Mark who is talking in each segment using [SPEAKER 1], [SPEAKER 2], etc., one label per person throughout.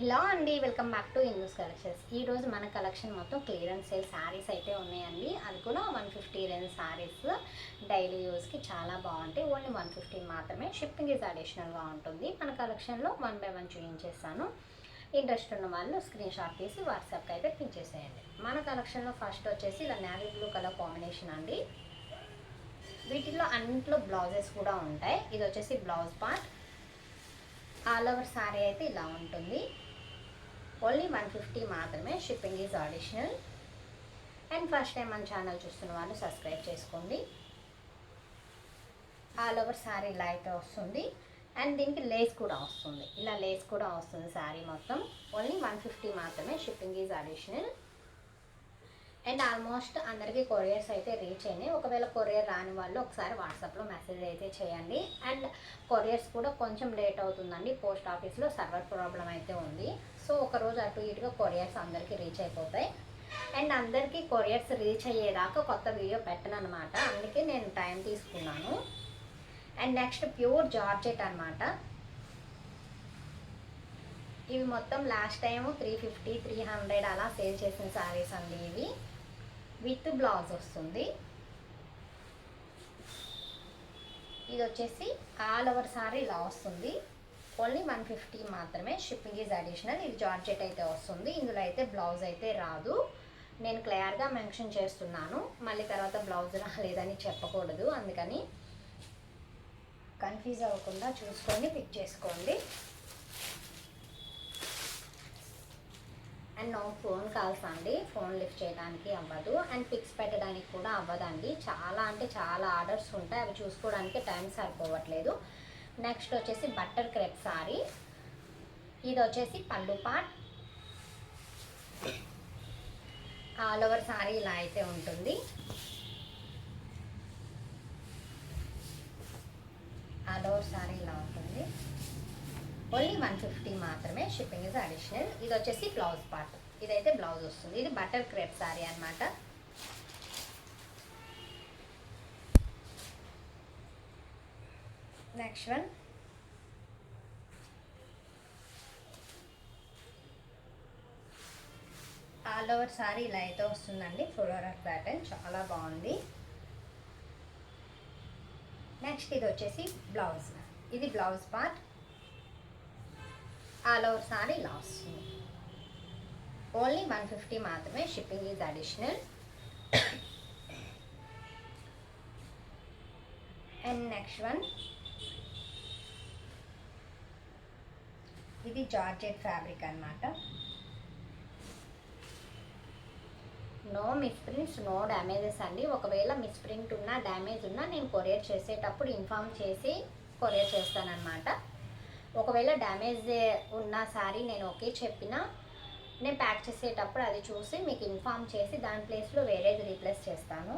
[SPEAKER 1] Hello అండి, welcome back to Hindus collections. ఈరోజు మన కలెక్షన్ మొత్తం క్లియరెన్స్ సేల్ శారీస్ అయితే ఉన్నాయండి. అది కూడా 150 రేంజ్ శారీస్ డైలీ యూస్కి చాలా బాగుంటాయి. ఓన్లీ 150 మాత్రమే. షిప్పింగ్ ఈజ్ అడిషనల్గా ఉంటుంది. మన కలెక్షన్లో 1 బై 1 చూపించేస్తాను. ఇంట్రెస్ట్ ఉన్న వాళ్ళు స్క్రీన్ షాట్ తీసి వాట్సాప్కి అయితే పిన్ చేసేయండి. మన కలెక్షన్లో ఫస్ట్ వచ్చేసి ఇలా నేవీ బ్లూ కలర్ కాంబినేషన్ అండి. వీటిలో అన్నింటిలో బ్లౌజెస్ కూడా ఉంటాయి. ఇది వచ్చేసి blouse part. All over sari అయితే ఇలా ఉంటుంది. ఓన్లీ 150 మాత్రమే. Shipping is additional. And first time మన ఛానల్ చూస్తున్న వాళ్ళు సబ్స్క్రైబ్ చేసుకోండి. ఆల్ ఓవర్ శారీ ఇలా అయితే వస్తుంది. అండ్ దీనికి లేస్ కూడా వస్తుంది. ఇలా లేస్ కూడా వస్తుంది శారీ మొత్తం. ఓన్లీ 150 మాత్రమే. Shipping is additional. And almost అందరికీ కొరియర్స్ అయితే రీచ్ అయినాయి. ఒకవేళ కొరియర్ రాని వాళ్ళు ఒకసారి వాట్సాప్లో మెసేజ్ అయితే చేయండి. అండ్ కొరియర్స్ కూడా కొంచెం లేట్ అవుతుందండి. పోస్ట్ ఆఫీస్లో సర్వర్ ప్రాబ్లం అయితే ఉంది. సో ఒకరోజు అటు ఇటుగా కొరియర్స్ అందరికీ రీచ్ అయిపోతాయి. అండ్ అందరికీ కొరియర్స్ రీచ్ అయ్యేదాకా కొత్త వీడియో పెట్టను అనమాట. అందుకే నేను టైం తీసుకున్నాను. అండ్ నెక్స్ట్ ప్యూర్ జార్జెట్ అనమాట. ఇవి మొత్తం లాస్ట్ టైము 350, 300 అలా సేల్ చేసిన శారీస్ అండి. ఇవి విత్ బ్లౌజ్ వస్తుంది. ఇది వచ్చేసి ఆల్ ఓవర్ సారీ ఇలా వస్తుంది. ఓన్లీ 150 మాత్రమే. Shipping is additional. ఇది జార్జెట్ అయితే వస్తుంది. ఇందులో అయితే బ్లౌజ్ అయితే రాదు. నేను క్లియర్గా మెన్షన్ చేస్తున్నాను. మళ్ళీ తర్వాత బ్లౌజ్ రాలేదని చెప్పకూడదు. అందుకని కన్ఫ్యూజ్ అవ్వకుండా చూసుకొని పిక్ చేసుకోండి. అండ్ నో ఫోన్ కాల్స్ అండి. ఫోన్ లిఫ్ట్ చేయడానికి అవ్వదు. అండ్ పిక్స్ పెట్టడానికి కూడా అవ్వదండి. చాలా అంటే చాలా ఆర్డర్స్ ఉంటాయి. అవి చూసుకోవడానికి టైం సరిపోవట్లేదు. నెక్స్ట్ వచ్చేసి బట్టర్ క్రేప్ సారీ. ఇది వచ్చేసి పళ్ళు పార్ట్. ఆల్ ఓవర్ సారీ ఇలా అయితే ఉంటుంది. ఆల్ ఓవర్ సారీ ఇలా ఉంటుంది. ఓన్లీ 150 మాత్రమే. Shipping is additional. ఇది వచ్చేసి బ్లౌజ్ పార్ట్. ఇదైతే బ్లౌజ్ వస్తుంది. ఇది బటర్ క్రేప్ సారీ అనమాట. Next one all over sari ఇలా అయితే వస్తుందండి. ఫ్లోరల్ ప్యాటర్న్ చాలా బాగుంది. నెక్స్ట్ ఇది వచ్చేసి బ్లౌజ్. ఇది blouse part. All over sari ఇలా వస్తుంది. ఓన్లీ 150 మాత్రమే. Shipping is additional. And next one ఇది జార్జెట్ ఫ్యాబ్రిక్ అనమాట. నో మిస్ప్రింట్స్, నో డ్యామేజెస్ అండి. ఒకవేళ మిస్ప్రింట్ ఉన్నా డ్యామేజ్ ఉన్నా నేను కొరియర్ చేసేటప్పుడు ఇన్ఫామ్ చేసి కొరియర్ చేస్తానన్నమాట. ఒకవేళ డ్యామేజ్ ఉన్న శారీ నేను ఓకే చెప్పినా నేను ప్యాక్ చేసేటప్పుడు అది చూసి మీకు ఇన్ఫామ్ చేసి దాని ప్లేస్లో వేరేది రీప్లేస్ చేస్తాను.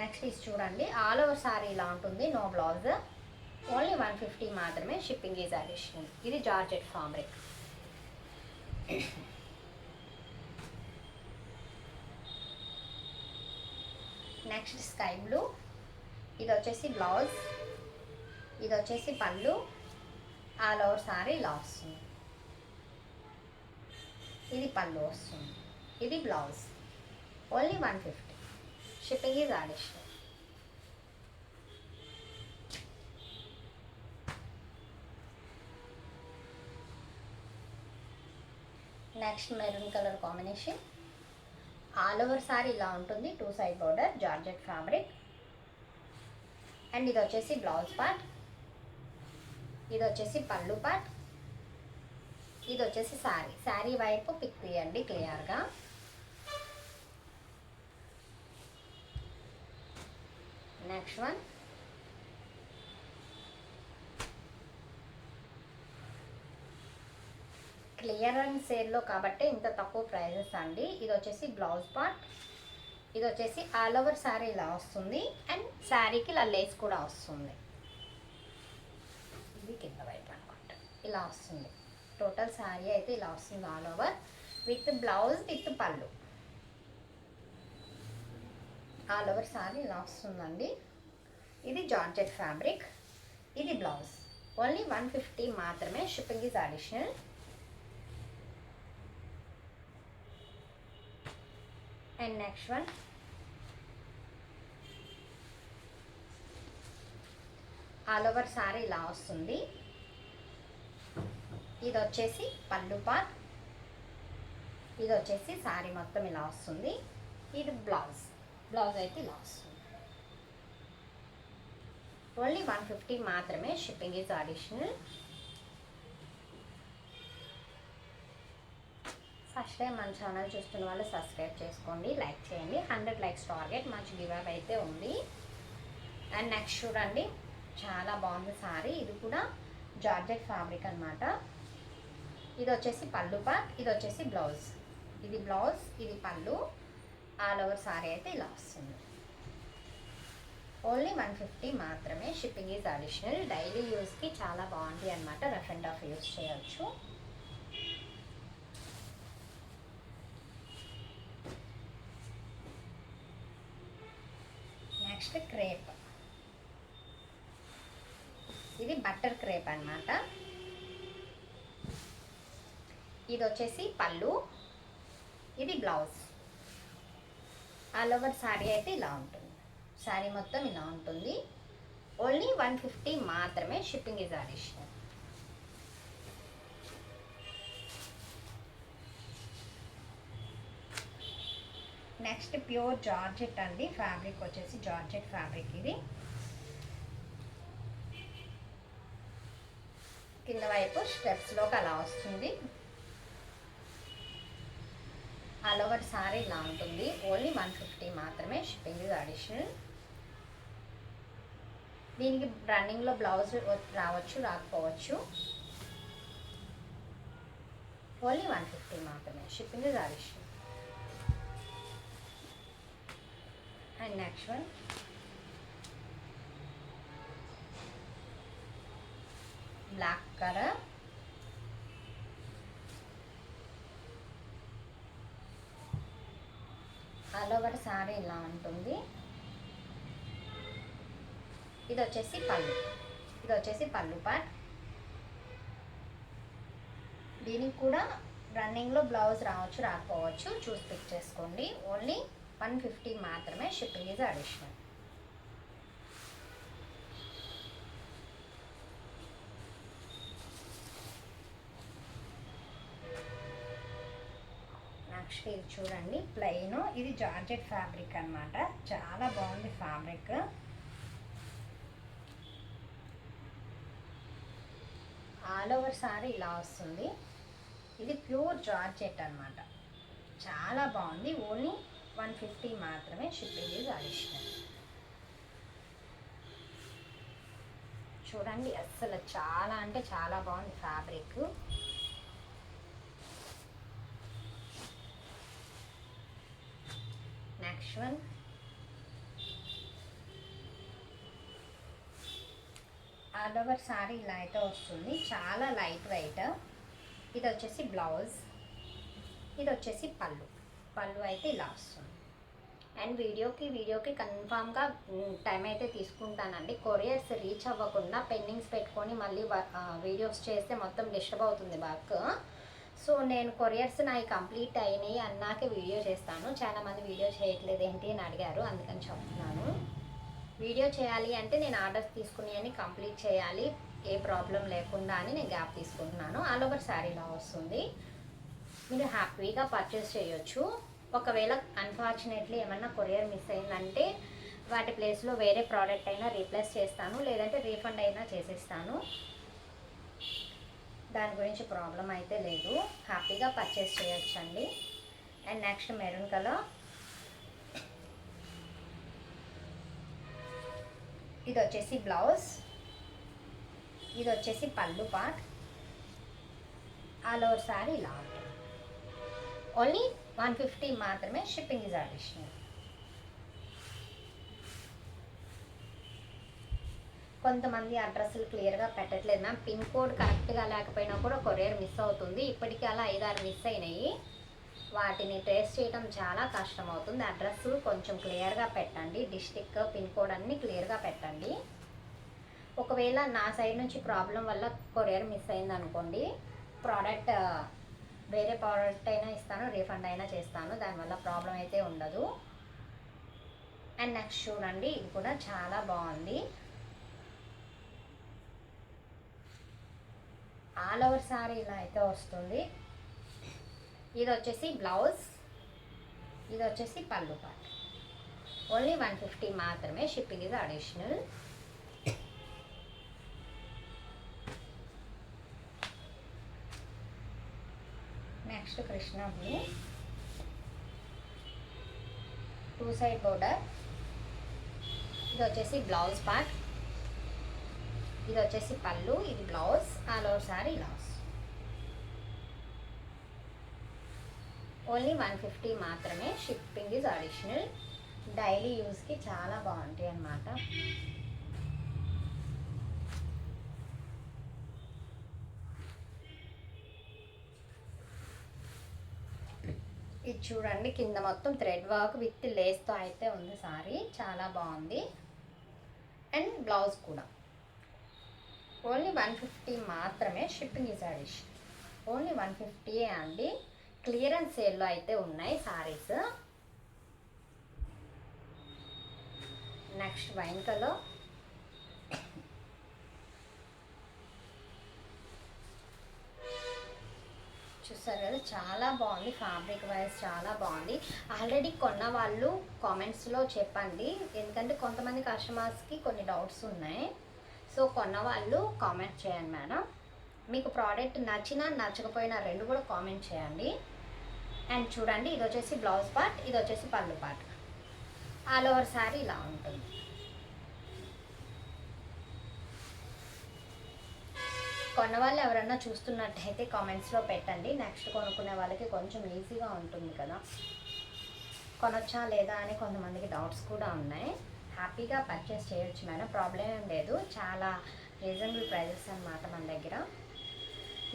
[SPEAKER 1] నెక్స్ట్ ఇది చూడండి. ఆల్ ఓవర్ శారీ ఇలా ఉంటుంది. No blouse. ఓన్లీ 150 మాత్రమే. Shipping is additional. ఇది georgette fabric. Next sky blue. ఇది వచ్చేసి బ్లౌజ్. ఇది వచ్చేసి పళ్ళు. ఆల్ ఓవర్ సారీ ఇలా వస్తుంది. ఇది పళ్ళు వస్తుంది. ఇది blouse. Only 150. Shipping is additional. Next maroon colour combination. All over sari ఇలా ఉంటుంది. 2 side border georgette fabric. And ఇది వచ్చేసి బ్లౌజ్ పార్ట్. ఇది వచ్చేసి పళ్ళు పార్ట్. ఇది వచ్చేసి శారీ. శారీ వైపు పిక్ తీయండి క్లియర్గా. నెక్స్ట్ వన్ క్లియరెన్స్ సేల్లో కాబట్టి ఇంత తక్కువ ప్రైజెస్ అండి. ఇది వచ్చేసి బ్లౌజ్ పార్ట్. ఇది వచ్చేసి ఆల్ ఓవర్ శారీ ఇలా వస్తుంది. అండ్ శారీకి ఇలా లేస్ కూడా వస్తుంది. ఇది కింద వైపు అనుకుంటా ఇలా వస్తుంది. టోటల్ శారీ అయితే ఇలా వస్తుంది all over with blouse with పళ్ళు. ఆల్ ఓవర్ శారీ ఇలా వస్తుందండి. ఇది జార్జెట్ ఫ్యాబ్రిక్. ఇది బ్లౌజ్. ఓన్లీ 150 మాత్రమే. Shipping is additional. And next one all over sari ఇలా వస్తుంది. ఇది వచ్చేసి పళ్ళు పార్ట్, ఇది వచ్చేసి సారీ మొత్తం ఇలా వస్తుంది. ఇది బ్లౌజ్ అయితే ఇలా వస్తుంది. ఓన్లీ 150 మాత్రమే, shipping is additional. First time మన ఛానల్ చూస్తున్న వాళ్ళు సబ్స్క్రైబ్ చేసుకోండి, లైక్ చేయండి. 100 లైక్స్ టార్గెట్, మంచి గివ్ అవే అయితే ఉంది. అండ్ నెక్స్ట్ చూడండి, చాలా బాగుంది సారీ. ఇది కూడా జార్జెట్ ఫ్యాబ్రిక్ అనమాట. ఇది వచ్చేసి పళ్ళు పార్ట్, ఇది వచ్చేసి బ్లౌజ్. ఇది బ్లౌజ్, ఇది పళ్ళు. ఆల్ ఓవర్ సారీ అయితే ఇలా వస్తుంది. ఓన్లీ 150 మాత్రమే, షిప్పింగ్ ఈజ్ అడిషనల్. డైలీ యూస్కి చాలా బాగుంది అనమాట, రఫ్ అండ్ టఫ్ యూస్ చేయవచ్చు. నెక్స్ట్ క్రేప్, ఇది బటర్ క్రేప్ అనమాట. ఇది వచ్చేసి పళ్ళు, ఇది బ్లౌజ్. ఆల్ ఓవర్ శారీ అయితే ఇలా ఉంటుంది. శారీ మొత్తం ఇలా ఉంటుంది. ఓన్లీ 150 మాత్రమే, shipping is additional. Next pure georgette అండి, ఫ్యాబ్రిక్ వచ్చేసి జార్జెట్ ఫ్యాబ్రిక్. ఇది కింద వైపు స్టెప్స్లోకి అలా వస్తుంది. ఆల్ ఓవర్ సారీ ఇలా ఉంటుంది. ఓన్లీ 150 మాత్రమే, షిప్పింగ్ ఈజ్ అడిషనల్. దీనికి రన్నింగ్లో బ్లౌజ్ రావచ్చు, రాకపోవచ్చు. ఓన్లీ 150 మాత్రమే, shipping is additional. And next one black colour. All over sari ఇలా ఉంటుంది. ఇది వచ్చేసి పళ్ళు, ఇది వచ్చేసి పళ్ళు పార్ట్. దీనికి కూడా రన్నింగ్లో బ్లౌజ్ రావచ్చు, రాకపోవచ్చు, చూసి పిక్ చేసుకోండి. ఓన్లీ 150 మాత్రమే, షిప్పింగ్ ఈజ్ అడిషనల్. నెక్స్ట్ ఇది చూడండి, ప్లెయిన్. ఇది జార్జెట్ ఫ్యాబ్రిక్ అనమాట, చాలా బాగుంది ఫ్యాబ్రిక్. ఆల్ ఓవర్ సారీ ఇలా వస్తుంది. ఇది ప్యూర్ జార్జెట్ అనమాట, చాలా బాగుంది. ఓన్లీ 150 మాత్రమే, షిప్పింగ్ ఈజ్ అడిషనల్. చూడండి, అస్సలు చాలా అంటే చాలా బాగుంది fabric. Next one all over sari ఇలా అయితే వస్తుంది, చాలా లైట్ వెయిట్. ఇది వచ్చేసి బ్లౌజ్, ఇది వచ్చేసి పళ్ళు అయితే ఇలా వస్తుంది. అండ్ వీడియోకి కన్ఫామ్గా టైం అయితే తీసుకుంటానండి. కొరియర్స్ రీచ్ అవ్వకుండా పెండింగ్స్ పెట్టుకొని మళ్ళీ వీడియోస్ చేస్తే మొత్తం డిస్టర్బ్ అవుతుంది బాగా. సో నేను కొరియర్స్ నాయి కంప్లీట్ అయినాయి అన్నాక వీడియో చేస్తాను. చాలామంది వీడియో చేయట్లేదు ఏంటి అని అడిగారు, అందుకని చెప్తున్నాను. వీడియో చేయాలి అంటే నేను ఆర్డర్స్ తీసుకుని అని కంప్లీట్ చేయాలి, ఏ ప్రాబ్లం లేకుండా అని నేను గ్యాప్ తీసుకుంటున్నాను. ఆల్ ఓవర్ శారీలా వస్తుంది. మీరు హ్యాపీగా పర్చేస్ చేయొచ్చు. ఒకవేళ అన్ఫార్చునేట్లీ ఏమన్నా కొరియర్ మిస్ అయిందంటే వాటి ప్లేస్లో వేరే ప్రోడక్ట్ అయినా రీప్లేస్ చేస్తాను, లేదంటే రీఫండ్ అయినా చేసేస్తాను. దాని గురించి ప్రాబ్లం అయితే లేదు, హ్యాపీగా పర్చేస్ చేయొచ్చండి. And next maroon colour. ఇది వచ్చేసి బ్లౌజ్, ఇది వచ్చేసి పళ్ళు పార్ట్. ఆల్ ఓవర్ సారీ ఇలా ఉంటుంది. ఓన్లీ 150 మాత్రమే, షిప్పింగ్ ఈజ్ అడిషనల్. కొంతమంది అడ్రస్లు క్లియర్గా పెట్టట్లేదు మ్యామ్, పిన్ కోడ్ కరెక్ట్గా లేకపోయినా కూడా కొరియర్ మిస్ అవుతుంది. ఇప్పటికీ అలా 5-6 మిస్ అయినాయి. వాటిని ట్రేస్ చేయడం చాలా కష్టం అవుతుంది. అడ్రస్ కొంచెం క్లియర్గా పెట్టండి, డిస్టిక్ పిన్ కోడ్ అన్నీ క్లియర్గా పెట్టండి. ఒకవేళ నా సైడ్ నుంచి ప్రాబ్లం వల్ల కొరియర్ మిస్ అయింది అనుకోండి, ప్రోడక్ట్ వేరే ప్రోడక్ట్ అయినా ఇస్తాను, రీఫండ్ అయినా చేస్తాను, దానివల్ల ప్రాబ్లం అయితే ఉండదు. అండ్ నెక్స్ట్ చూడండి, ఇది కూడా చాలా బాగుంది. ఆల్ ఓవర్ సారీ ఇలా అయితే వస్తుంది. ఇది వచ్చేసి బ్లౌజ్, ఇది వచ్చేసి పళ్ళు పార్ట్. ఓన్లీ 150 మాత్రమే, షిప్పింగ్ ఇది additional. Next Krishna blue, 2 side border. ఇది వచ్చేసి బ్లౌజ్ పార్ట్, ఇది వచ్చేసి పళ్ళు, ఇది బ్లౌజ్. ఆల్ ఓవర్ సారీ ఇలా వస్తుంది. ఓన్లీ 150 మాత్రమే, షిప్పింగ్ ఈజ్ అడిషనల్. డైలీ యూస్కి చాలా బాగుంటాయి అన్నమాట. ఇది చూడండి, కింద మొత్తం థ్రెడ్ వర్క్ విత్ లేస్తో అయితే ఉంది సారీ, చాలా బాగుంది. అండ్ బ్లౌజ్ కూడా ఓన్లీ 150 మాత్రమే, షిప్పింగ్ ఈజ్ అడిషనల్. ఓన్లీ 150 అండి. క్లియరెన్స్ సేల్లో అయితే ఉన్నాయి సారీస్. నెక్స్ట్ వైన్ కలర్, చూసారు కదా, చాలా బాగుంది. ఫ్యాబ్రిక్ వైజ్ చాలా బాగుంది. ఆల్రెడీ కొన్న వాళ్ళు కామెంట్స్లో చెప్పండి, ఎందుకంటే కొంతమంది కస్టమర్స్కి కొన్ని డౌట్స్ ఉన్నాయి. సో కొన్న వాళ్ళు కామెంట్ చేయండి మేడం. మీకు ప్రోడక్ట్ నచ్చినా నచ్చకపోయినా రెండు కూడా కామెంట్ చేయండి. అండ్ చూడండి, ఇది వచ్చేసి బ్లౌజ్ పార్ట్, ఇది వచ్చేసి పళ్ళు పార్ట్. ఆల్ ఓవర్ శారీ ఇలా ఉంటుంది. కొన్న వాళ్ళు ఎవరన్నా చూస్తున్నట్టయితే కామెంట్స్లో పెట్టండి. నెక్స్ట్ కొనుక్కునే వాళ్ళకి కొంచెం ఈజీగా ఉంటుంది కదా, కొనొచ్చా లేదా అని కొంతమందికి డౌట్స్ కూడా ఉన్నాయి. హ్యాపీగా పర్చేస్ చేయొచ్చు మేడం, ప్రాబ్లం ఏం లేదు. చాలా రీజనబుల్ ప్రైజెస్ అన్నమాట మన దగ్గర.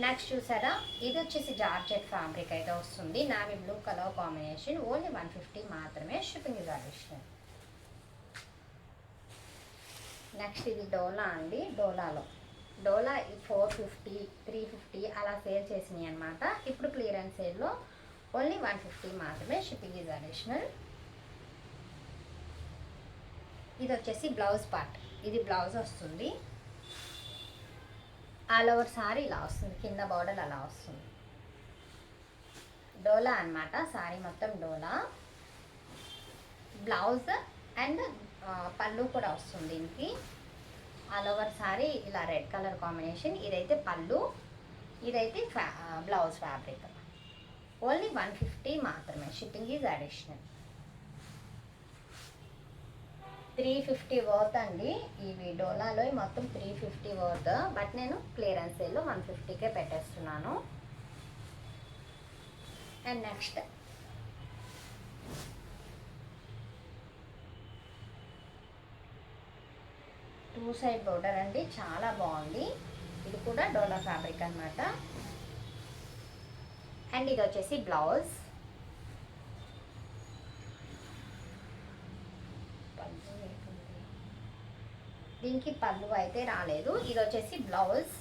[SPEAKER 1] నెక్స్ట్ చూసారా, ఇది వచ్చేసి జార్జెట్ ఫ్యాబ్రిక్ అయితే వస్తుంది. Navy blue colour combination. Only 150 మాత్రమే, షిప్పింగ్ ఇస్ అడిషనల్. నెక్స్ట్ ఇది డోలా అండి. డోలా 450, 350 అలా సేల్ చేసినాయి అనమాట. ఇప్పుడు క్లియరెన్స్ సేల్లో ఓన్లీ 150 మాత్రమే, షిప్పింగ్ ఇస్ అడిషనల్. ఇది వచ్చేసి బ్లౌజ్ పార్ట్, ఇది బ్లౌజ్ వస్తుంది. ఆల్ ఓవర్ సారీ ఇలా వస్తుంది, కింద బార్డర్ అలా వస్తుంది. డోలా అన్నమాట, సారీ మొత్తం డోలా. బ్లౌజ్ అండ్ పళ్ళు కూడా వస్తుంది దీనికి. ఆల్ ఓవర్ సారీ ఇలా రెడ్ కలర్ కాంబినేషన్. ఇదైతే పళ్ళు, ఇదైతే బ్లౌజ్ ఫ్యాబ్రిక్. ఓన్లీ 150 మాత్రమే, షిప్పింగ్ ఈజ్ అడిషనల్. 350 వర్త్ అండి. ఇవి డోలాలో మొత్తం 350 వర్త్, బట్ నేను క్లియరెన్స్ సేల్లో 150కే పెట్టేస్తున్నాను. And next two side border అండి, చాలా బాగుంది. ఇది కూడా డోలా ఫ్యాబ్రిక్ అన్నమాట. అండ్ ఇది వచ్చేసి బ్లౌజ్. దీనికి పళ్ళు అయితే రాలేదు. ఇది వచ్చేసి బ్లౌజ్.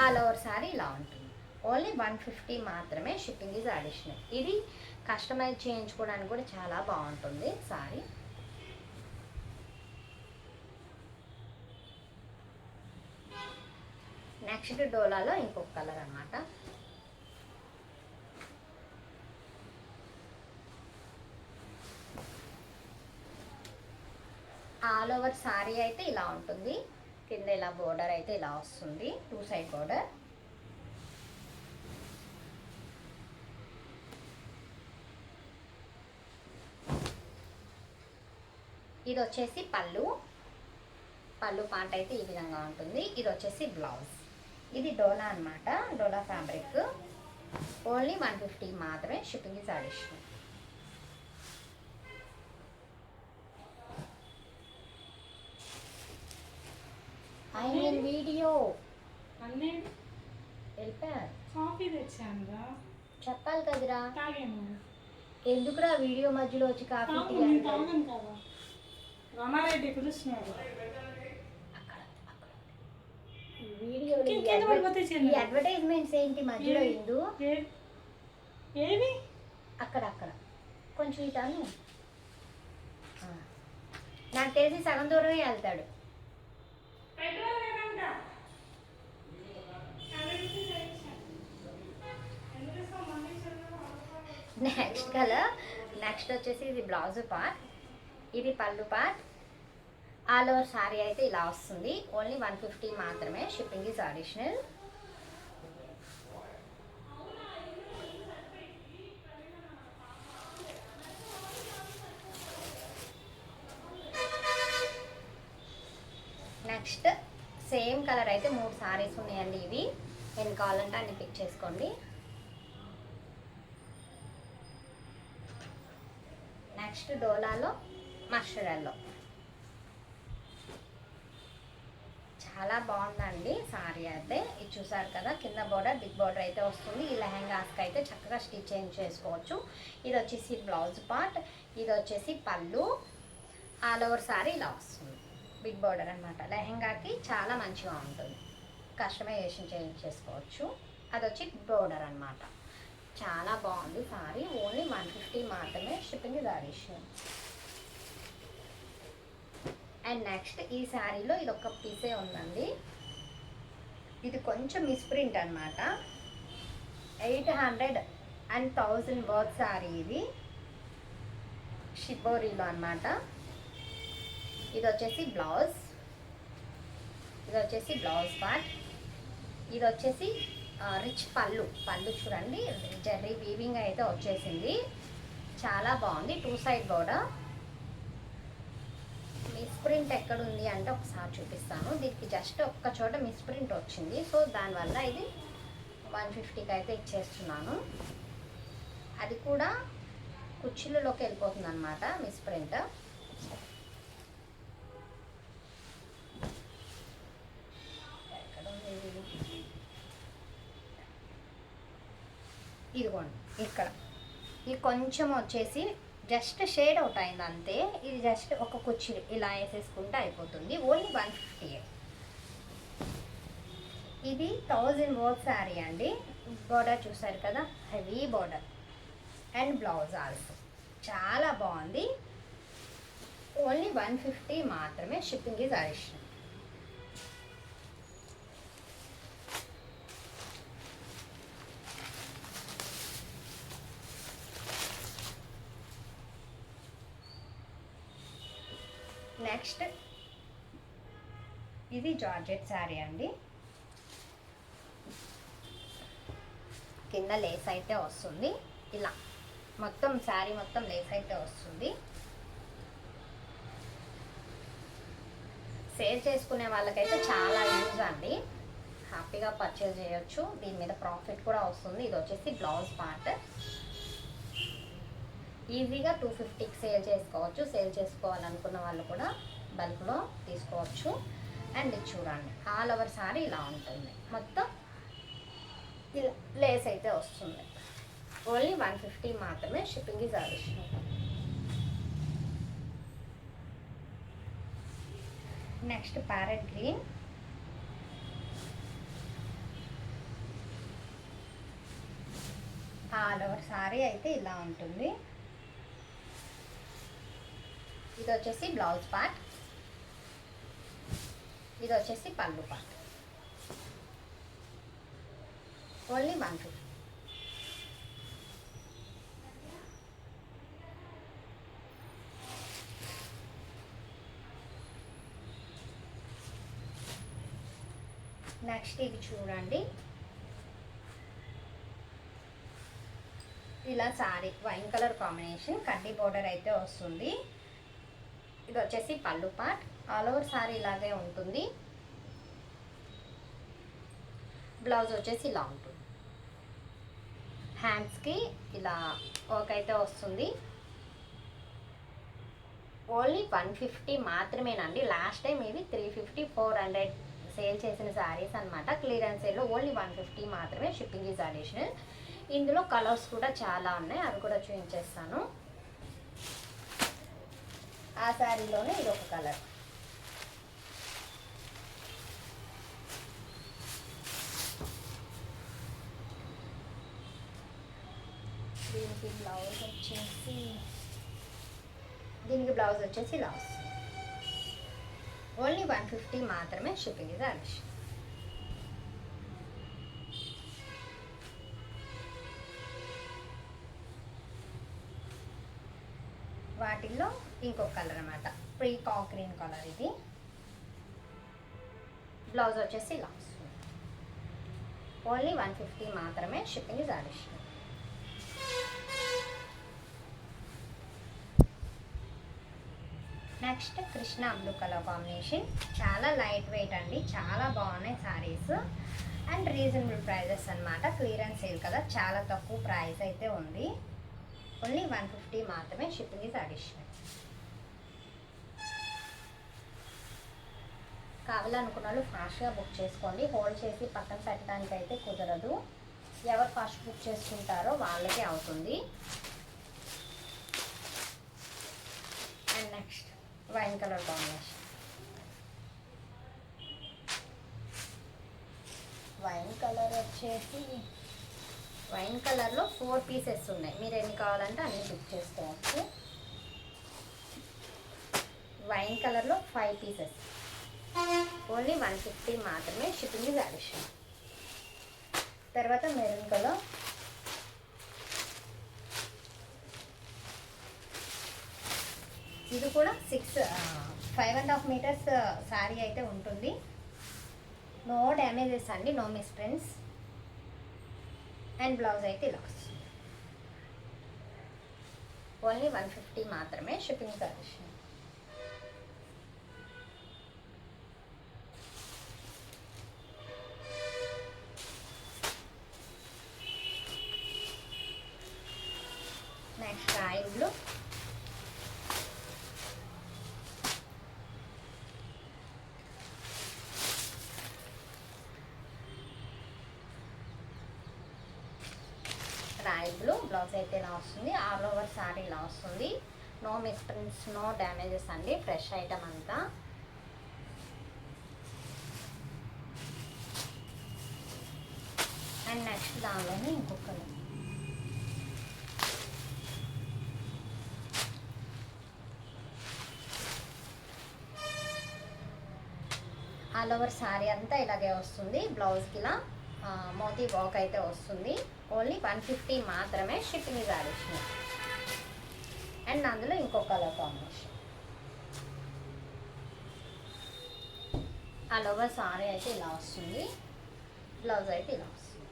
[SPEAKER 1] ఆల్ ఓవర్ సారీ ఇలా ఉంటుంది. ఓన్లీ 150 మాత్రమే, షిప్పింగ్ ఈజ్ అడిషనల్. ఇది కస్టమైజ్ చేయించుకోవడానికి కూడా చాలా బాగుంటుంది సారీ. నెక్స్ట్ డోలాలో ఇంకొక కలర్ అన్నమాట. ఆల్ ఓవర్ సారీ అయితే ఇలా ఉంటుంది. కింద ఇలా బోర్డర్ అయితే ఇలా వస్తుంది, 2 సైడ్ బోర్డర్. ఇది వచ్చేసి పళ్ళు పార్ట్ అయితే ఈ విధంగా ఉంటుంది. ఇది వచ్చేసి బ్లౌజ్. ఇది డోలా అన్నమాట, డోలా ఫ్యాబ్రిక్. ఓన్లీ 150 మాత్రమే, shipping is additional. I mean video వెళ్ళిపోయారు.
[SPEAKER 2] కాఫీ తెచ్చానురా,
[SPEAKER 1] చెప్పాలి కదరా.
[SPEAKER 2] తాగాను.
[SPEAKER 1] ఎందుకురా వీడియో మధ్యలో వచ్చి కాఫీ
[SPEAKER 2] తాగాను కదా. రమారెడ్డి పిలుస్తున్నాడు.
[SPEAKER 1] వీడియోలు
[SPEAKER 2] కింద పడిపోతాయి
[SPEAKER 1] ఈ
[SPEAKER 2] చిన్న.
[SPEAKER 1] అడ్వర్టైజ్మెంట్స్ ఏంటి మధ్యలో
[SPEAKER 2] ఏవి?
[SPEAKER 1] ఇందు
[SPEAKER 2] ఏవి
[SPEAKER 1] అక్కడ కొంచెం ఇటాను నాకు తెలిసి సగం దూరమే వెళ్తాడు.
[SPEAKER 2] పెట్రోల్ లేదంట.
[SPEAKER 1] నెక్స్ట్ వచ్చేసి ఇది బ్లౌజ్ పార్ట్, ఇది పళ్ళు పార్ట్. ఆల్ ఓవర్ శారీ అయితే ఇలా వస్తుంది. ఓన్లీ 150 మాత్రమే. Shipping is additional. Next same colour అయితే 3 సారీస్ ఉన్నాయండి. ఇవి నేను కావాలంటే అన్ని పిక్ చేసుకోండి. నెక్స్ట్ డోలాలో మస్టర్డ్ ఎల్లో చాలా బాగుందండి సారీ అయితే. ఇది చూసారు కదా, కింద బోర్డర్ బిగ్ బోర్డర్ అయితే వస్తుంది. ఈ లెహెంగాస్కి అయితే చక్కగా స్టిచ్ చేసుకోవచ్చు. ఇది వచ్చేసి బ్లౌజ్ పార్ట్, ఇది వచ్చేసి పళ్ళు. ఆల్ ఓవర్ సారీ ఇలా వస్తుంది, బిగ్ బోర్డర్ అనమాట. లెహెంగాకి చాలా మంచిగా ఉంటుంది, కస్టమైజేషన్ చేసుకోవచ్చు. అది వచ్చి బోర్డర్ అనమాట. చాలా బాగుంది సారీ. ఓన్లీ 150 మాత్రమే. Shipping is additional. And next ఈ శారీలో ఇది ఒక పీసే ఉందండి. ఇది కొంచెం మిస్ప్రింట్ అనమాట. 800 and 1000 వర్త్ శారీ ఇది, షిబోరీలో అనమాట. ఇది వచ్చేసి బ్లౌజ్, ఇది వచ్చేసి బ్లౌజ్ పార్ట్, ఇది వచ్చేసి రిచ్ పళ్ళు చూడండి, జర్రీ వీవింగ్ అయితే వచ్చేసింది. చాలా బాగుంది. 2 సైడ్ బోర్డర్. మిస్ప్రింట్ ఎక్కడుంది అంటే ఒకసారి చూపిస్తాను. దీనికి జస్ట్ ఒక్క చోట మిస్ప్రింట్ వచ్చింది, సో దానివల్ల ఇది 150కి అయితే ఇచ్చేస్తున్నాను. అది కూడా కుర్చీలలోకి వెళ్ళిపోతుంది అనమాట మిస్ప్రింట్. ఇదిగోండి ఇక్కడ ఇది కొంచెం వచ్చేసి జస్ట్ షేడ్ అవుట్ అయింది అంతే. ఇది జస్ట్ ఒక కుర్చీ ఇలా వేసేసుకుంటే అయిపోతుంది. ఓన్లీ 150. ఇది 1000 వర్క్ శారీ అండి. బోర్డర్ చూసారు కదా, heavy border and blouse also చాలా బాగుంది. ఓన్లీ 150 మాత్రమే. Shipping is additional. నెక్స్ట్ ఇది జార్జెట్ శారీ అండి. కింద లేస్ అయితే వస్తుంది. ఇలా మొత్తం శారీ మొత్తం లేస్ అయితే వస్తుంది. సేల్ చేసుకునే వాళ్ళకైతే చాలా యూజ్ అండి. హ్యాపీగా పర్చేజ్ చేయొచ్చు. దీని మీద ప్రాఫిట్ కూడా వస్తుంది. ఇది వచ్చేసి బ్లౌజ్ పార్ట్. ఈజీగా 250కి సేల్ చేసుకోవచ్చు. సేల్ చేసుకోవాలనుకున్న వాళ్ళు కూడా బల్క్లో తీసుకోవచ్చు. అండ్ ఇది చూడండి, ఆల్ ఓవర్ సారీ ఇలా ఉంటుంది. మొత్తం ఇలా లేస్ అయితే వస్తుంది. ఓన్లీ 150 మాత్రమే. Shipping is additional. Next parrot green. All over sorry అయితే ఇలా ఉంటుంది. ఇది వచ్చేసి బ్లౌజ్ పార్ట్, ఇది వచ్చేసి పళ్ళు పార్ట్. ఓన్లీ 150. నెక్స్ట్ ఇది చూడండి, ఇలా సారీ వైన్ కలర్ కాంబినేషన్, కడ్డీ బోర్డర్ అయితే వస్తుంది. ఇది వచ్చేసి పళ్ళు పార్ట్. ఆల్ ఓవర్ సారీ ఇలాగే ఉంటుంది. బ్లౌజ్ వచ్చేసి ఇలా ఉంటుంది. హ్యాండ్స్కి ఇలా వర్క్ అయితే వస్తుంది. ఓన్లీ 150 మాత్రమేనండి. లాస్ట్ టైం ఇవి 350, 400 సేల్ చేసిన శారీస్ అనమాట. క్లియరెన్స్ సేల్లో ఓన్లీ 150 మాత్రమే. Shipping is additional. ఇందులో కలర్స్ కూడా చాలా ఉన్నాయి, అవి కూడా చూపించేస్తాను. ఆ శారీలోనే ఇది ఒక కలర్. దీనికి బ్లౌజ్ వచ్చేసి ఇలా వస్తుంది. ఓన్లీ 150 మాత్రమే, షిప్పింగ్ ఇది అడిషన్. వాటిల్లో ఇంకొక కలర్ అనమాట, పీకాక్ గ్రీన్ కలర్. ఇది బ్లౌజ్ వచ్చేసి ఇలా వస్తుంది. ఓన్లీ 150 మాత్రమే, shipping is additional. Next Krishna blue colour combination. చాలా లైట్ వెయిట్ అండి, చాలా బాగున్నాయి శారీస్ అండ్ రీజనబుల్ ప్రైజెస్ అనమాట. క్లియరెన్స్ సేల్ కదా, చాలా తక్కువ ప్రైస్ అయితే ఉంది. ఓన్లీ 150 మాత్రమే, షిప్పింగ్ ఇస్ అడిషనల్. కావాలనుకున్న వాళ్ళు ఫాస్ట్గా బుక్ చేసుకోండి. హోల్డ్ చేసి పక్కన పెట్టడానికి అయితే కుదరదు. ఎవరు ఫాస్ట్ బుక్ చేసుకుంటారో వాళ్ళకే అవుతుంది. And next wine colour combination. Wine colour వచ్చేసి వైన్ కలర్లో 4 పీసెస్ ఉన్నాయి. మీరు ఎన్ని కావాలంటే అన్ని బుక్ చేసుకోవచ్చు. వైన్ కలర్లో 5 పీసెస్, ఓన్లీ 150 మాత్రమే, షిప్పింగ్ ఇస్ అడిషన్. తర్వాత మెరూన్ కలర్. ఇది కూడా 5.5 మీటర్స్ శారీ అయితే ఉంటుంది. నో డ్యామేజెస్ అండి, నో మిస్ప్రింట్స్. అండ్ బ్లౌజ్ అయితే ఇలా వస్తుంది. ఓన్లీ 150 మాత్రమే, shipping addition. Next royal blue. Royal blue blouse అయితే ఇలా వస్తుంది. ఆల్ ఓవర్ సారీ ఇలా వస్తుంది. నో మిస్ప్రింట్స్, నో డ్యామేజెస్ అండి, ఫ్రెష్ ఐటమ్ అంతా. అండ్ నెక్స్ట్ దానిలోనే ఇంకొకరు ఆల్ ఓవర్ శారీ అంతా ఇలాగే వస్తుంది. బ్లౌజ్కి ఇలా మోతీ వర్క్ అయితే వస్తుంది. ఓన్లీ 150 మాత్రమే, షిప్పింగ్ ఇస్ అడిషనల్. అండ్ అందులో ఇంకో colour combination. All over sari అయితే ఇలా వస్తుంది. బ్లౌజ్ అయితే ఇలా వస్తుంది.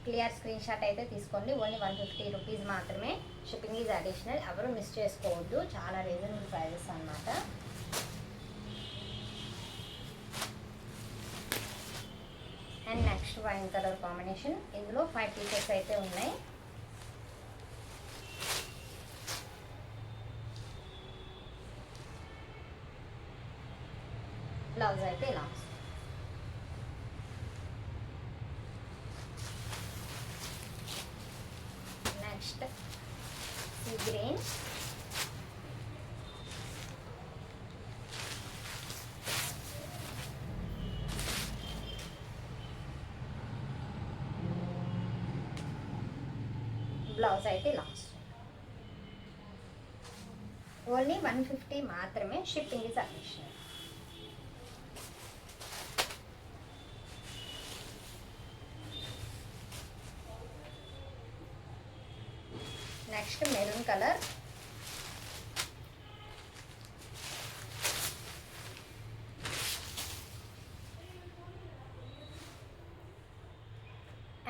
[SPEAKER 1] క్లియర్ స్క్రీన్ షాట్ అయితే తీసుకోండి. ఓన్లీ 150 రూపీస్ మాత్రమే, షిప్పింగ్ ఈజ్ అడిషనల్. ఎవరు మిస్ చేసుకోవద్దు, చాలా రీజనబుల్ ప్రైజెస్ అన్నమాట. And next wine colour combination. ఇందులో 5 పీసెస్ అయితే ఉన్నాయి. బ్లౌజ్ అయితే ఇలా వస్తుంది. Next sea green. బ్లౌజ్ అయితే ఇలా వస్తుంది. ఓన్లీ 150 మాత్రమే, shipping is additional. Next maroon colour.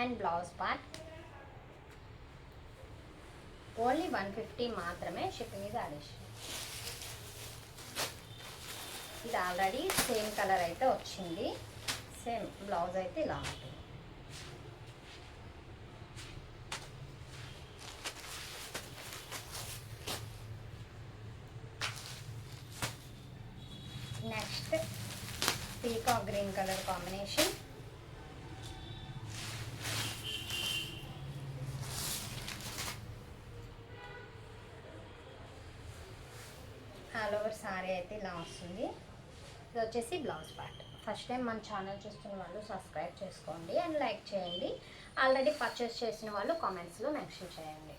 [SPEAKER 1] And blouse part. Only 150 మాత్రమే, షిప్పింగ్ ఇస్ అడిషనల్. ఇది ఆల్రెడీ సేమ్ కలర్ అయితే వచ్చింది. సేమ్ బ్లౌజ్ అయితే ఇలా ఉంటుంది. Next peacock green colour combination. All over sorry అయితే ఇలా వస్తుంది. ఇది వచ్చేసి బ్లౌజ్ పార్ట్. ఫస్ట్ టైం మన ఛానల్ చూస్తున్న వాళ్ళు సబ్స్క్రైబ్ చేసుకోండి అండ్ లైక్ చేయండి. ఆల్రెడీ పర్చేస్ చేసిన వాళ్ళు కామెంట్స్లో మెన్షన్ చేయండి.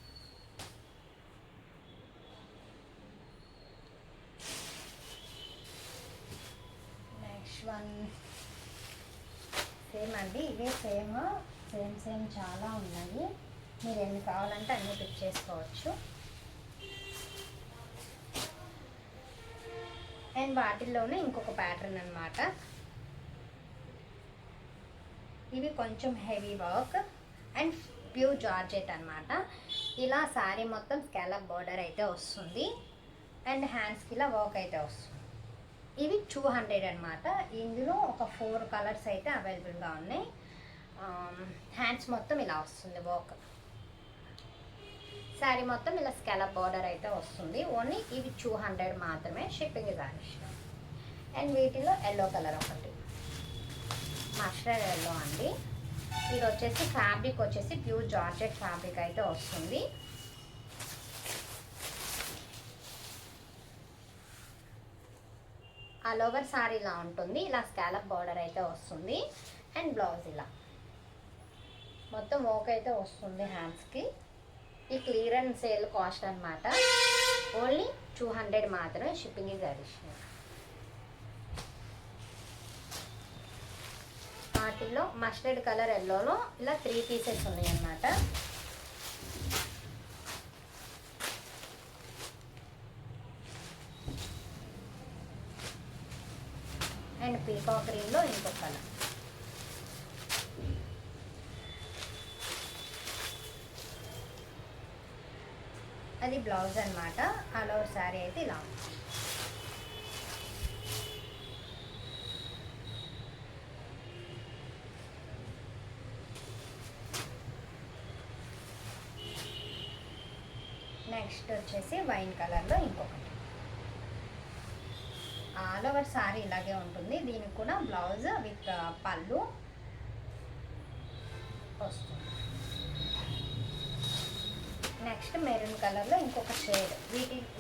[SPEAKER 1] నెక్స్ట్ వన్ సేమ్ అండి, ఇవే సేమ్ చాలా ఉన్నాయి. మీరు ఎన్ని కావాలంటే అన్నీ పిక్ చేసుకోవచ్చు. అండ్ వాటిల్లోనే ఇంకొక ప్యాటర్న్ అనమాట. ఇవి కొంచెం heavy work and pure georgette అనమాట. ఇలా శారీ మొత్తం స్కాలప్ బార్డర్ అయితే వస్తుంది అండ్ హ్యాండ్స్కి ఇలా వర్క్ అయితే వస్తుంది. ఇవి 200 అనమాట. ఇందులో ఒక 4 కలర్స్ అయితే అవైలబుల్గా ఉన్నాయి. హ్యాండ్స్ మొత్తం ఇలా వస్తుంది వర్క్. శారీ మొత్తం ఇలా స్కాలప్ బార్డర్ అయితే వస్తుంది. ఓన్లీ ఇవి 200 మాత్రమే. Shipping is additional. అండ్ వీటిలో ఎల్లో కలర్ ఒకటి మస్టర్డ్ ఎల్లో అండి. ఇది వచ్చేసి ఫ్యాబ్రిక్ వచ్చేసి ప్యూర్ జార్జెట్ ఫ్యాబ్రిక్ అయితే వస్తుంది. ఆల్ ఓవర్ సారీ ఇలా ఉంటుంది. ఇలా స్కాలప్ బార్డర్ అయితే వస్తుంది అండ్ బ్లౌజ్ ఇలా మొత్తం వర్క్ అయితే వస్తుంది హ్యాండ్స్కి. ఈ క్లియరెన్స్ సేల్ కాస్ట్ అనమాట. ఓన్లీ 200 మాత్రమే. Shipping is additional. వాటిల్లో మస్టర్డ్ కలర్ ఎల్లోలో ఇలా 3 పీసెస్ ఉన్నాయి అన్నమాట. అండ్ పీకాక్ గ్రీన్లో ఇంకొక కలర్. అది బ్లౌజ్ అనమాట. ఆల్ ఓవర్ శారీ అయితే ఇలా ఉంది. నెక్స్ట్ వచ్చేసి వైన్ కలర్లో ఇంకొకటి. ఆల్ ఓవర్ శారీ ఇలాగే ఉంటుంది. దీనికి కూడా బ్లౌజ్ విత్ పళ్ళు వస్తుంది. నెక్స్ట్ మెరూన్ కలర్లో ఇంకొక షేడ్.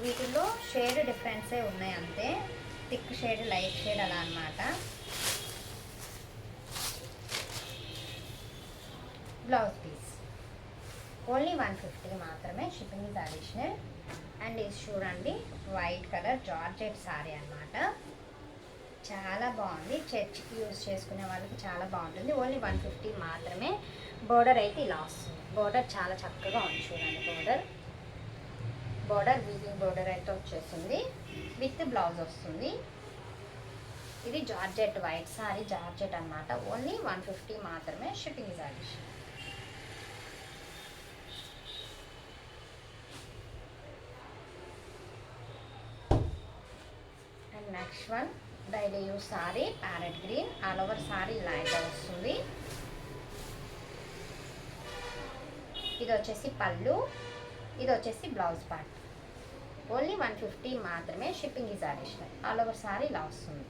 [SPEAKER 1] వీటిల్లో షేడ్ డిఫరెన్సే ఉన్నాయి అంతే. థిక్ షేడ్, లైట్ షేడ్ అలా అన్నమాట. బ్లౌజ్ పీస్ ఓన్లీ 150 మాత్రమే. Shipping is additional. అండ్ ఇది చూడండి, వైట్ కలర్ జార్జెట్ సారీ అన్నమాట. చాలా బాగుంది. చర్చ్కి యూజ్ చేసుకునే వాళ్ళకి చాలా బాగుంటుంది. ఓన్లీ 150 మాత్రమే. బోర్డర్ అయితే ఇలా వస్తుంది. బోర్డర్ చాలా చక్కగా ఉంది చూడండి. బోర్డర్ వీవింగ్ బోర్డర్ అయితే వచ్చేస్తుంది. విత్ బ్లౌజ్ వస్తుంది. ఇది జార్జెట్ వైట్ సారీ జార్జెట్ అన్నమాట. ఓన్లీ 150 మాత్రమే. Shipping is additional. And next one daily use sorry parrot green. All over sari ఇలా అయితే వస్తుంది. ఇది వచ్చేసి పళ్ళు, ఇది వచ్చేసి బ్లౌజ్ పార్ట్. ఓన్లీ 150 మాత్రమే. Shipping is additional. All over sari ఇలా వస్తుంది.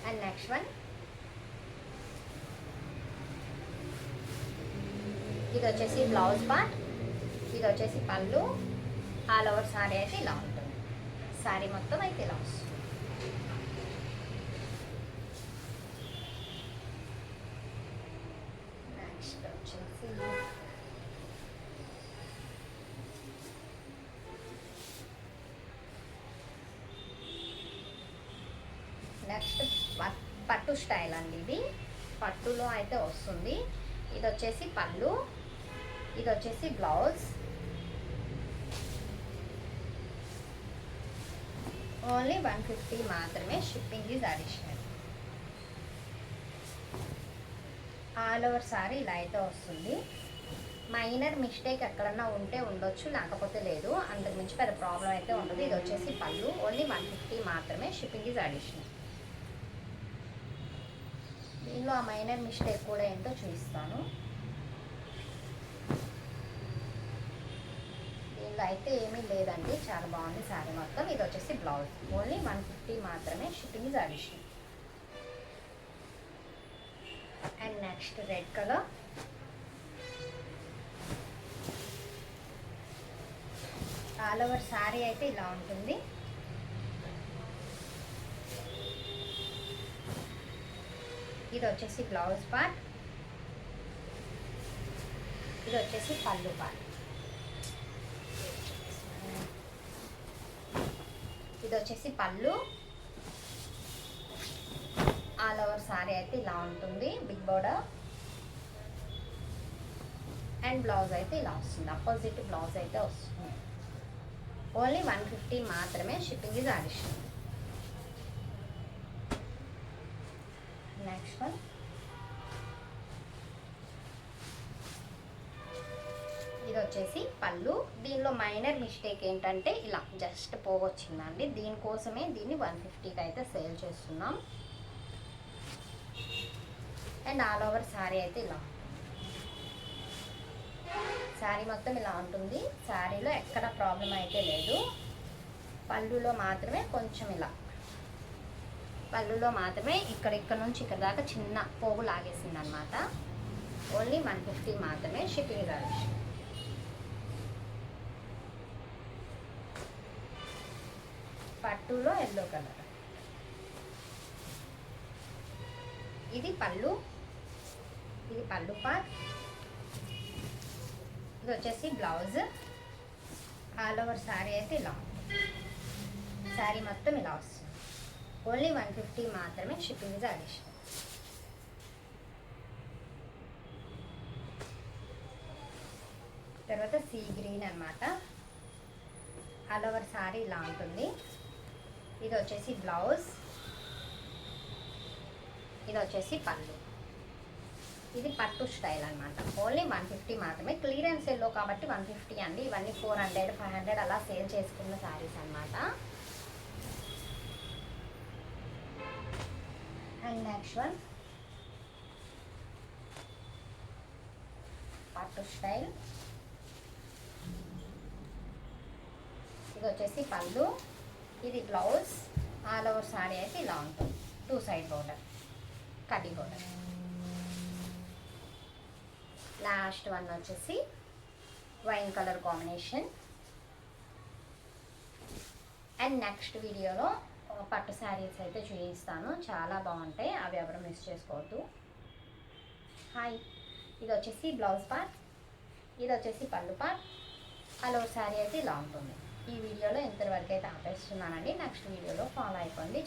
[SPEAKER 1] అండ్ నెక్స్ట్ వన్ ఇది వచ్చేసి బ్లౌజ్ పార్ట్, ఇది వచ్చేసి పళ్ళు. ఆల్ ఓవర్ సారీ అయితే ఇలా ఉంటుంది. సారీ మొత్తం అయితే ఇలా వస్తుంది. నెక్స్ట్ వచ్చేసి నెక్స్ట్ పట్టు స్టైల్ అండి. ఇది పట్టులో అయితే వస్తుంది. ఇది వచ్చేసి పళ్ళు, ఇది వచ్చేసి బ్లౌజ్. ఓన్లీ 150 మాత్రమే. Shipping is additional. All over sari ఇలా అయితే వస్తుంది. మైనర్ మిస్టేక్ ఎక్కడన్నా ఉంటే ఉండొచ్చు, లేకపోతే లేదు. అంతకు మించి పెద్ద ప్రాబ్లం అయితే ఉండదు. ఇది వచ్చేసి పళ్ళు. ఓన్లీ 150 మాత్రమే. Shipping is additional. దీనిలో ఆ మైనర్ మిస్టేక్ కూడా ఏంటో చూపిస్తాను. దీనిలో అయితే ఏమీ లేదండి, చాలా బాగుంది శారీ మొత్తం. ఇది వచ్చేసి బ్లౌజ్. ఓన్లీ 150 మాత్రమే. Shipping is additional. And next red colour. All over sari అయితే ఇలా ఉంటుంది. ఇది వచ్చేసి బ్లౌజ్ పార్ట్, ఇది వచ్చేసి పళ్ళు పార్ట్. ఇది వచ్చేసి పళ్ళు. ఆల్ ఓవర్ సారీ అయితే ఇలా ఉంటుంది, బిగ్ బోర్డర్. అండ్ బ్లౌజ్ అయితే ఇలా వస్తుంది, అపోజిట్ బ్లౌజ్ అయితే వస్తుంది. ఓన్లీ 150 మాత్రమే, shipping is additional. Next one, ఇది వచ్చేసి పళ్ళు. దీనిలో మైనర్ మిస్టేక్ ఏంటంటే ఇలా జస్ట్ పోగొచ్చిందండి, దీనికోసమే దీన్ని 150కి అయితే సేల్ చేస్తున్నాం. అండ్ ఆల్ ఓవర్ శారీ అయితే ఇలా, శారీ మొత్తం ఇలా ఉంటుంది. శారీలో ఎక్కడ ప్రాబ్లం అయితే లేదు, పళ్ళులో మాత్రమే కొంచెం ఇలా, పళ్ళులో మాత్రమే ఇక్కడ నుంచి ఇక్కడ దాకా చిన్న పోగు లాగేసింది అనమాట. ఓన్లీ 150 మాత్రమే, షిప్పింగ్ చార్జ్. పట్టులో ఎల్లో కలర్. ఇది పళ్ళు, ఇది పళ్ళు పార్ట్. ఇది వచ్చేసి బ్లౌజ్. ఆల్ ఓవర్ శారీ అయితే ఇలా, శారీ మొత్తం ఇలా వస్తుంది. ఓన్లీ 150 మాత్రమే, షిప్పింగ్ ఇస్ అడిషనల్. తర్వాత సీ గ్రీన్ అనమాట. ఆల్ ఓవర్ శారీ ఇలా ఉంటుంది. ఇది వచ్చేసి బ్లౌజ్, ఇది వచ్చేసి పళ్ళు. ఇది పట్టు స్టైల్ అనమాట. ఓన్లీ 150 మాత్రమే, క్లియరెన్స్ ఎల్లో కాబట్టి 150 అండి. ఇవన్నీ 400, 500 అలా సేల్ చేసుకున్న శారీస్ అనమాట. అండ్ నెక్స్ట్ వన్, పట్టు స్టైల్. ఇది వచ్చేసి పళ్ళు, ఇది బ్లౌజ్. ఆల్ ఓవర్ శారీ అయితే ఇలా ఉంటుంది, 2 సైడ్ బోర్డర్, కడ్డీ బోర్డర్. లాస్ట్ వన్ వచ్చేసి wine colour combination. And next వీడియోలో పట్టు శారీస్ అయితే చూపిస్తాను, చాలా బాగుంటాయి, అవి ఎవరు మిస్ చేసుకోవద్దు. హాయ్, ఇది వచ్చేసి బ్లౌజ్ పార్ట్, ఇది వచ్చేసి పళ్ళు పార్ట్. హలో, శారీ అయితే ఇలా ఉంటుంది. ఈ వీడియోలో ఇంతవరకు అయితే ఆపేస్తున్నానండి. నెక్స్ట్ వీడియోలో ఫాలో అయిపోండి.